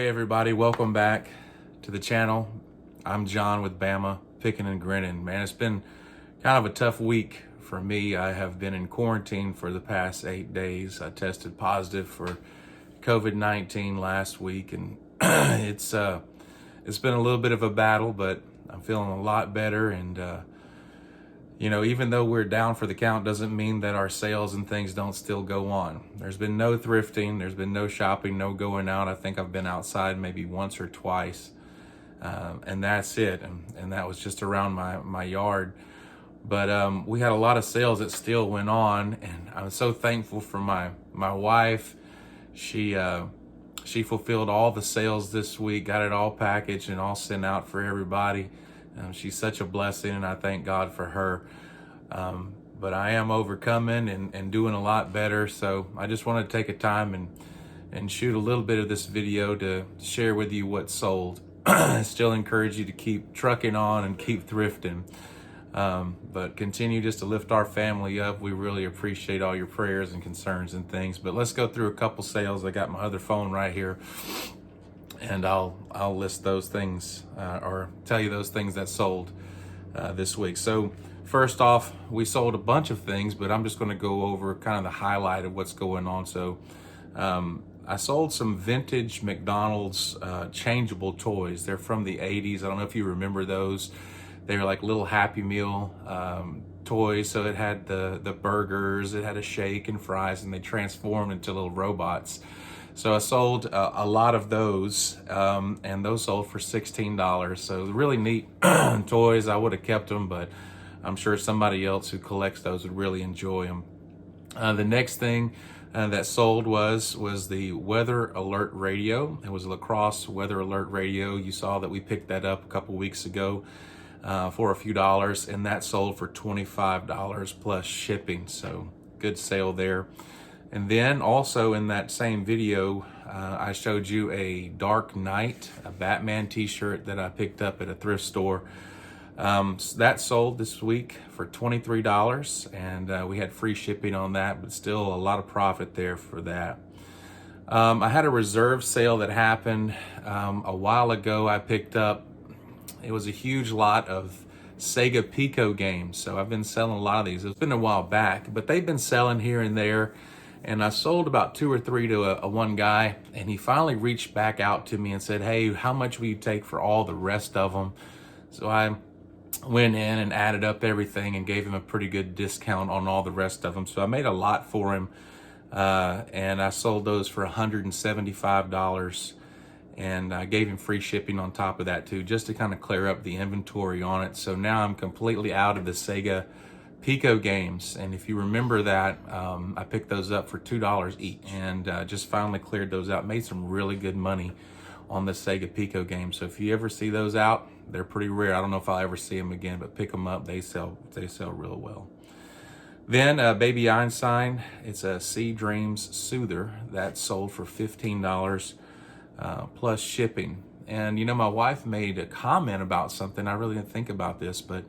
everybody, welcome back to the channel. I'm John with Bama Picking and Grinning. Man, it's been kind of a tough week for me. I have been in quarantine for the past 8 days. I tested positive for COVID-19 last week, and it's been a little bit of a battle, but I'm feeling a lot better. And even though we're down for the count, doesn't mean that our sales and things don't still go on. There's been no thrifting, there's been no shopping, no going out. I think I've been outside maybe once or twice, and that's it. And that was just around my yard. But we had a lot of sales that still went on, and I'm so thankful for my wife. She fulfilled all the sales this week, got it all packaged and all sent out for everybody. She's such a blessing, and I thank God for her. But I am overcoming and doing a lot better. So I just want to take a time and shoot a little bit of this video to share with you what sold. I still encourage you to keep trucking on and keep thrifting. But continue just to lift our family up. We really appreciate all your prayers and concerns and things. But let's go through a couple sales. I got my other phone right here, and I'll list those things or tell you those things that sold this week. So first off, we sold a bunch of things, but I'm just going to go over kind of the highlight of what's going on. So I sold some vintage McDonald's changeable toys. They're from the 80s. I don't know if you remember those. They were like little Happy Meal toys. So it had the burgers, it had a shake and fries, and they transformed into little robots. So I sold a lot of those, and those sold for $16. So really neat toys. I would have kept them, but I'm sure somebody else who collects those would really enjoy them. The next thing that sold was the Weather Alert Radio. It was a LaCrosse Weather Alert Radio. You saw that we picked that up a couple weeks ago for a few dollars, and that sold for $25 plus shipping. So good sale there. And then also in that same video, I showed you a Dark Knight, a Batman t-shirt that I picked up at a thrift store. So that sold this week for $23, and we had free shipping on that, but still a lot of profit there for that. I had a reserve sale that happened a while ago. I picked up, it was a huge lot of Sega Pico games. So I've been selling a lot of these. It's been a while back, but they've been selling here and there. And I sold about 2 or 3 to one guy, and he finally reached back out to me and said, "Hey, how much will you take for all the rest of them?" So I went in and added up everything and gave him a pretty good discount on all the rest of them. So I made a lot for him, and I sold those for $175, and I gave him free shipping on top of that too, just to kind of clear up the inventory on it. So now I'm completely out of the Sega Pico games, and if you remember that, I picked those up for $2 each, and just finally cleared those out. Made some really good money on the Sega Pico games. So if you ever see those out, they're pretty rare. I don't know if I'll ever see them again, but pick them up. They sell real well. Then Baby Einstein, it's a Sea Dreams Soother that sold for $15 plus shipping. And my wife made a comment about something. I really didn't think about this, but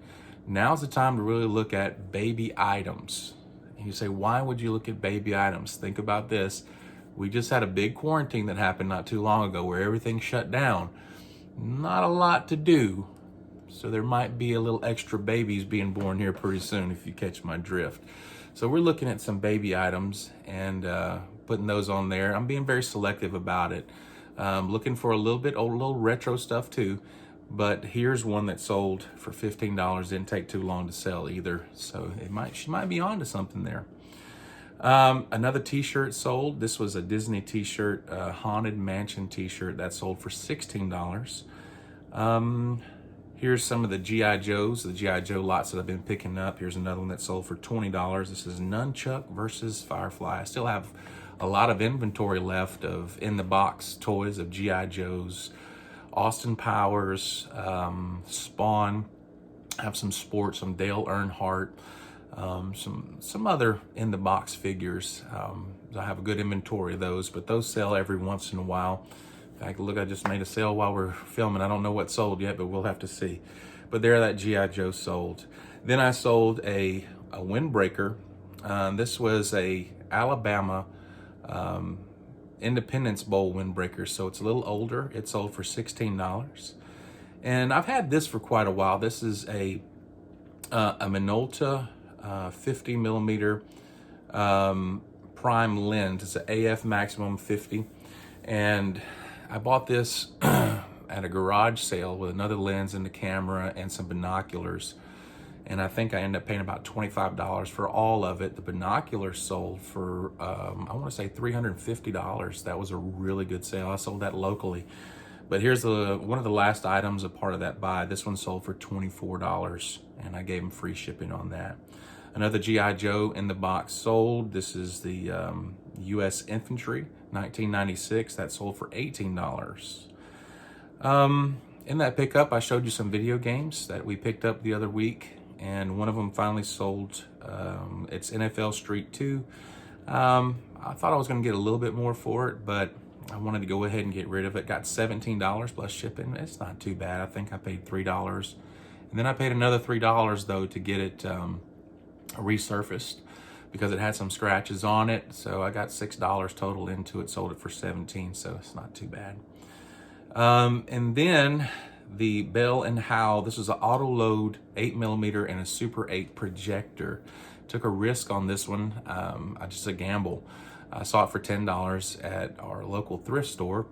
now's the time to really look at baby items. And you say, why would you look at baby items? Think about this. We just had a big quarantine that happened not too long ago where everything shut down. Not a lot to do. So there might be a little extra babies being born here pretty soon, if you catch my drift. So we're looking at some baby items and putting those on there. I'm being very selective about it. Looking for a little bit old, little retro stuff too. But here's one that sold for $15. Didn't take too long to sell either. So she might be onto something there. Another t-shirt sold. This was a Disney t-shirt, Haunted Mansion t-shirt that sold for $16. Here's some of the G.I. Joes, the G.I. Joe lots that I've been picking up. Here's another one that sold for $20. This is Nunchuck versus Firefly. I still have a lot of inventory left of in-the-box toys of G.I. Joes, Austin Powers, Spawn. I have some sports, some Dale Earnhardt, some other in-the-box figures. I have a good inventory of those, but those sell every once in a while. In fact, look, I just made a sale while we're filming. I don't know what sold yet, but we'll have to see. But there, that G.I. Joe sold. Then I sold a windbreaker. This was a Alabama Independence Bowl windbreaker. So it's a little older. It sold for $16. And I've had this for quite a while. This is a Minolta 50 millimeter prime lens. It's an AF Maximum 50. And I bought this at a garage sale with another lens in the camera and some binoculars. And I think I ended up paying about $25 for all of it. The binoculars sold for, I want to say $350. That was a really good sale. I sold that locally. But here's one of the last items, a part of that buy. This one sold for $24, and I gave them free shipping on that. Another G.I. Joe in the box sold. This is the U.S. Infantry, 1996. That sold for $18. In that pickup, I showed you some video games that we picked up the other week, and one of them finally sold. It's NFL Street 2. I thought I was going to get a little bit more for it, but I wanted to go ahead and get rid of it. Got $17 plus shipping. It's not too bad. I think I paid $3. And then I paid another $3 though to get it resurfaced because it had some scratches on it. So I got $6 total into it, sold it for $17, so it's not too bad. And then the Bell & Howell, this was an auto load 8mm and a Super 8 projector. Took a risk on this one, just a gamble. I saw it for $10 at our local thrift store.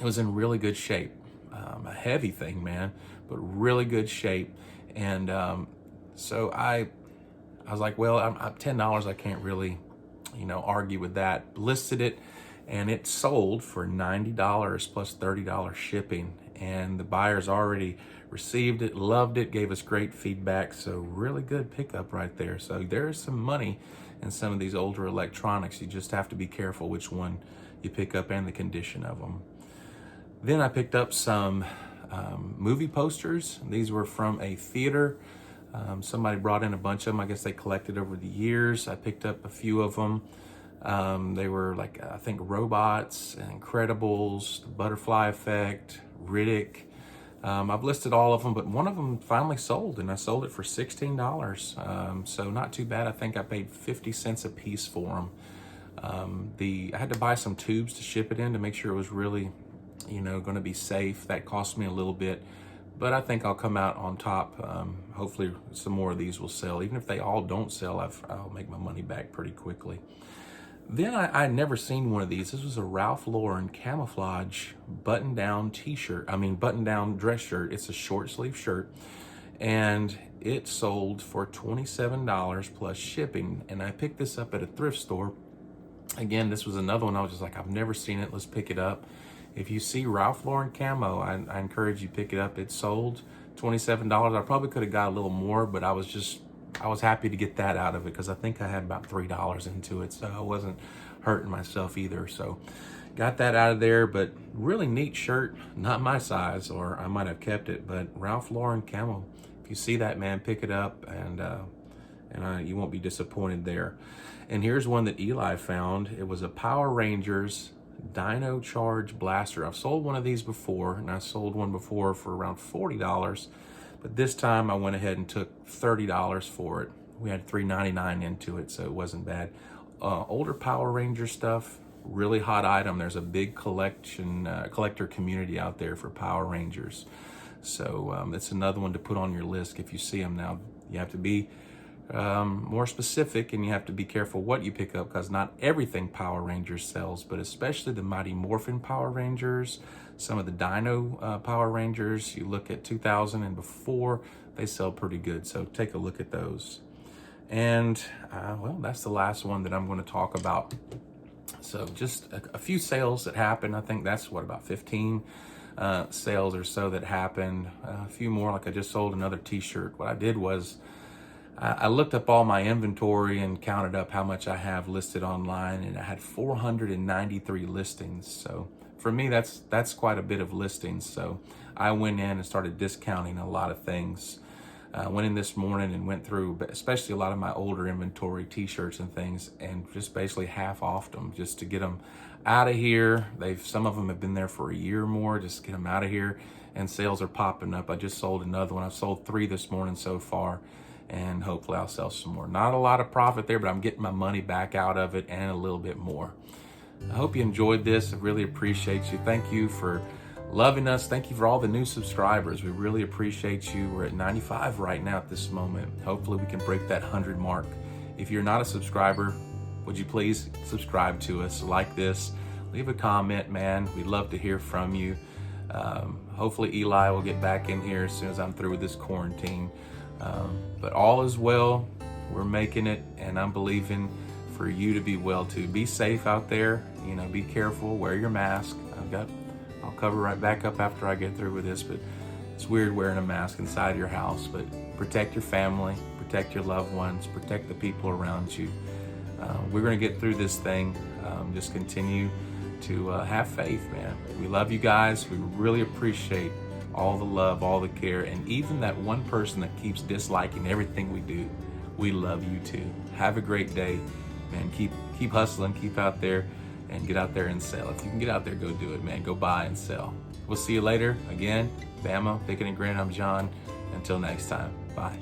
It was in really good shape. A heavy thing, man, but really good shape. And so I was like, well, I'm $10. I can't really, argue with that. Listed it, and it sold for $90 plus $30 shipping. And the buyers already received it, loved it, gave us great feedback. So really good pickup right there. So there's some money in some of these older electronics. You just have to be careful which one you pick up and the condition of them. Then I picked up some movie posters. These were from a theater. Somebody brought in a bunch of them. I guess they collected over the years. I picked up a few of them. They were like, I think, Robots, Incredibles, The Butterfly Effect, Riddick. I've listed all of them, but one of them finally sold, and I sold it for $16. So not too bad. I think I paid 50 cents a piece for them. I had to buy some tubes to ship it in to make sure it was really, going to be safe. That cost me a little bit, but I think I'll come out on top. Hopefully some more of these will sell. Even if they all don't sell, I'll make my money back pretty quickly. Then I'd never seen one of these. This was a Ralph Lauren camouflage button-down button-down dress shirt. It's a short sleeve shirt, and it sold for $27 plus shipping. And I picked this up at a thrift store. Again, this was another one I was just like, I've never seen it. Let's pick it up. If you see Ralph Lauren camo, I encourage you pick it up. It sold $27. I probably could have got a little more, but I was happy to get that out of it because I think I had about $3 into it, so I wasn't hurting myself either. So got that out of there, but really neat shirt. Not my size, or I might have kept it, but Ralph Lauren camo. If you see that, man, pick it up, and you won't be disappointed there. And here's one that Eli found. It was a Power Rangers Dino Charge Blaster. I've sold one of these before, and I sold one before for around $40. But this time I went ahead and took $30 for it. We had $3.99 into it, so it wasn't bad. Older Power Ranger stuff, really hot item. There's a big collector community out there for Power Rangers. So it's another one to put on your list if you see them. Now, you have to be more specific, and you have to be careful what you pick up, because not everything Power Rangers sells, but especially the Mighty Morphin Power Rangers, some of the Dino Power Rangers. You look at 2000 and before, they sell pretty good, so take a look at those. And well, that's the last one that I'm going to talk about. So just a few sales that happened. I think that's about 15 sales or so that happened. A few more, like I just sold another t-shirt. What I did was I looked up all my inventory and counted up how much I have listed online, and I had 493 listings. So for me, that's quite a bit of listings. So I went in and started discounting a lot of things. Went in this morning and went through, especially a lot of my older inventory, t-shirts and things, and just basically half-offed them just to get them out of here. Some of them have been there for a year or more, just get them out of here, and sales are popping up. I just sold another one. I've sold 3 this morning so far, and hopefully I'll sell some more. Not a lot of profit there, but I'm getting my money back out of it and a little bit more. I hope you enjoyed this. I really appreciate you. Thank you for loving us. Thank you for all the new subscribers. We really appreciate you. We're at 95 right now at this moment. Hopefully we can break that 100 mark. If you're not a subscriber, would you please subscribe to us, like this, leave a comment, man. We'd love to hear from you. Hopefully Eli will get back in here as soon as I'm through with this quarantine. But all is well. We're making it, and I'm believing for you to be well too. Be safe out there. Be careful. Wear your mask. I'll cover right back up after I get through with this, but it's weird wearing a mask inside your house. But protect your family, protect your loved ones, protect the people around you. We're going to get through this thing. Just continue to have faith, man. We love you guys. We really appreciate all the love, all the care, and even that one person that keeps disliking everything we do. We love you too. Have a great day, man. Keep hustling, keep out there, and get out there and sell. If you can get out there, go do it, man. Go buy and sell. We'll see you later. Again, Bama, Picking and Grinning. I'm John. Until next time, bye.